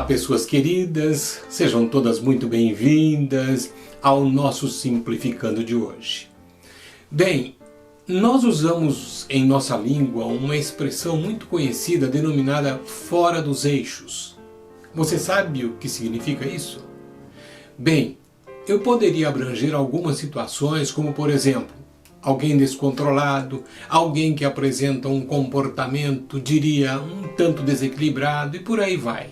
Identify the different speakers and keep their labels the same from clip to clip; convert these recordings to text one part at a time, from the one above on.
Speaker 1: pessoas queridas, sejam todas muito bem-vindas ao nosso Simplificando de hoje. Bem, nós usamos em nossa língua uma expressão muito conhecida denominada fora dos eixos. Você sabe o que significa isso? Bem, eu poderia abranger algumas situações como, por exemplo, alguém descontrolado, alguém que apresenta um comportamento, diria, um tanto desequilibrado e por aí vai.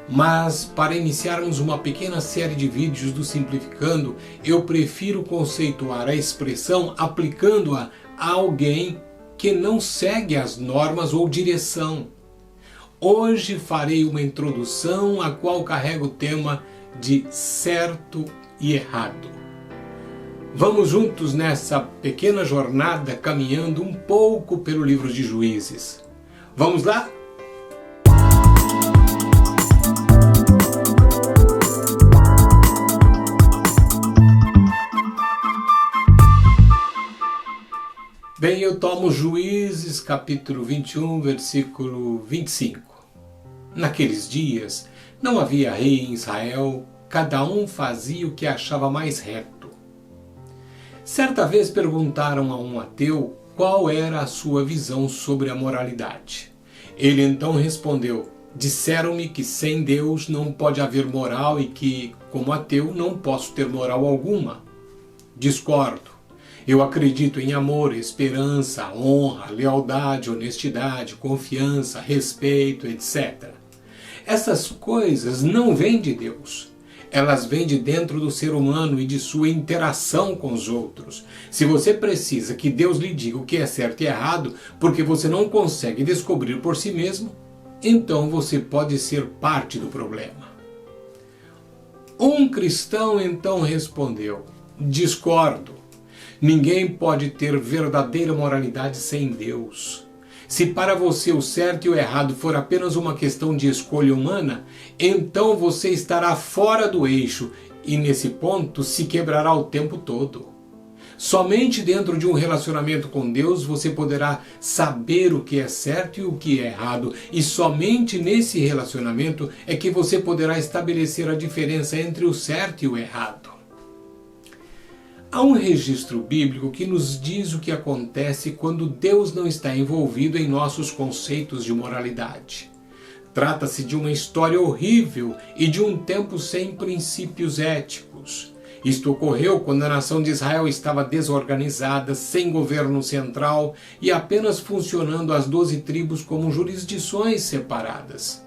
Speaker 1: Mas, para iniciarmos uma pequena série de vídeos do Simplificando, eu prefiro conceituar a expressão aplicando-a a alguém que não segue as normas ou direção. Hoje farei uma introdução a qual carrega o tema de certo e errado. Vamos juntos nessa pequena jornada caminhando um pouco pelo livro de Juízes. Vamos lá? Bem, eu tomo Juízes, capítulo 21, versículo 25. Naqueles dias, não havia rei em Israel, cada um fazia o que achava mais reto. Certa vez perguntaram a um ateu qual era a sua visão sobre a moralidade. Ele então respondeu: disseram-me que sem Deus não pode haver moral e que, como ateu, não posso ter moral alguma. Discordo. Eu acredito em amor, esperança, honra, lealdade, honestidade, confiança, respeito, etc. Essas coisas não vêm de Deus. Elas vêm de dentro do ser humano e de sua interação com os outros. Se você precisa que Deus lhe diga o que é certo e errado, porque você não consegue descobrir por si mesmo, então você pode ser parte do problema. Um cristão então respondeu: discordo. Ninguém pode ter verdadeira moralidade sem Deus. Se para você o certo e o errado for apenas uma questão de escolha humana, então você estará fora do eixo e nesse ponto se quebrará o tempo todo. Somente dentro de um relacionamento com Deus você poderá saber o que é certo e o que é errado, e somente nesse relacionamento é que você poderá estabelecer a diferença entre o certo e o errado. Há um registro bíblico que nos diz o que acontece quando Deus não está envolvido em nossos conceitos de moralidade. Trata-se de uma história horrível e de um tempo sem princípios éticos. Isto ocorreu quando a nação de Israel estava desorganizada, sem governo central e apenas funcionando as 12 tribos como jurisdições separadas.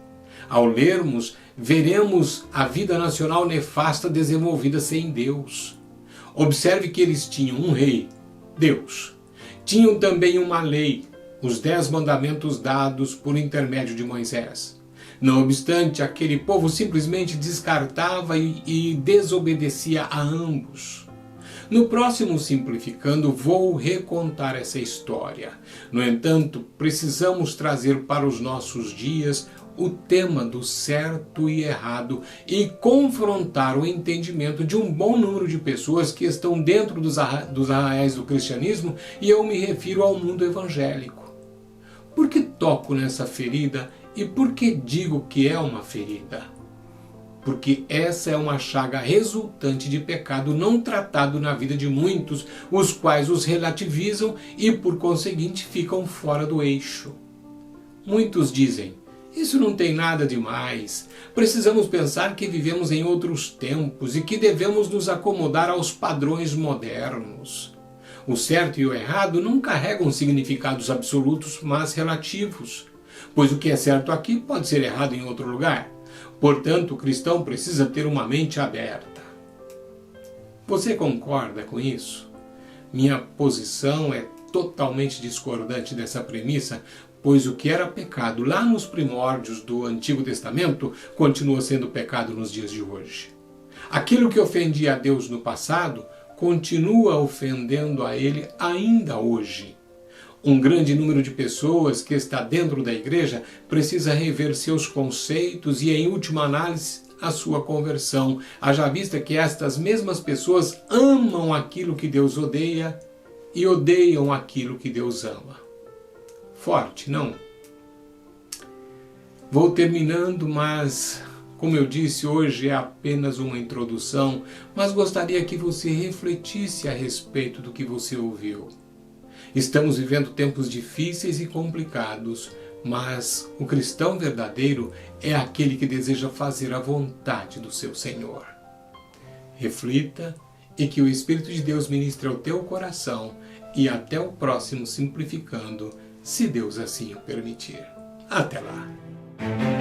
Speaker 1: Ao lermos, veremos a vida nacional nefasta desenvolvida sem Deus. Observe que eles tinham um rei, Deus. Tinham também uma lei, os 10 mandamentos dados por intermédio de Moisés. Não obstante, aquele povo simplesmente descartava e desobedecia a ambos. No próximo Simplificando, vou recontar essa história. No entanto, precisamos trazer para os nossos dias o tema do certo e errado e confrontar o entendimento de um bom número de pessoas que estão dentro dos arraiais do cristianismo, e eu me refiro ao mundo evangélico. Por que toco nessa ferida e por que digo que é uma ferida? Porque essa é uma chaga resultante de pecado não tratado na vida de muitos, os quais os relativizam e por conseguinte ficam fora do eixo. Muitos dizem: isso não tem nada demais. Precisamos pensar que vivemos em outros tempos e que devemos nos acomodar aos padrões modernos. O certo e o errado não carregam significados absolutos, mas relativos, pois o que é certo aqui pode ser errado em outro lugar. Portanto, o cristão precisa ter uma mente aberta. Você concorda com isso? Minha posição é totalmente discordante dessa premissa, pois o que era pecado lá nos primórdios do Antigo Testamento continua sendo pecado nos dias de hoje. Aquilo que ofendia a Deus no passado continua ofendendo a Ele ainda hoje. Um grande número de pessoas que está dentro da igreja precisa rever seus conceitos e, em última análise, a sua conversão, haja vista que estas mesmas pessoas amam aquilo que Deus odeia e odeiam aquilo que Deus ama. Forte, não? Vou terminando, mas Como eu disse, hoje é apenas uma introdução, mas gostaria que você refletisse a respeito do que você ouviu. Estamos vivendo tempos difíceis e complicados, mas o cristão verdadeiro é aquele que deseja fazer a vontade do seu Senhor. Reflita e que o Espírito de Deus ministre ao teu coração e até o próximo Simplificando, se Deus assim o permitir. Até lá!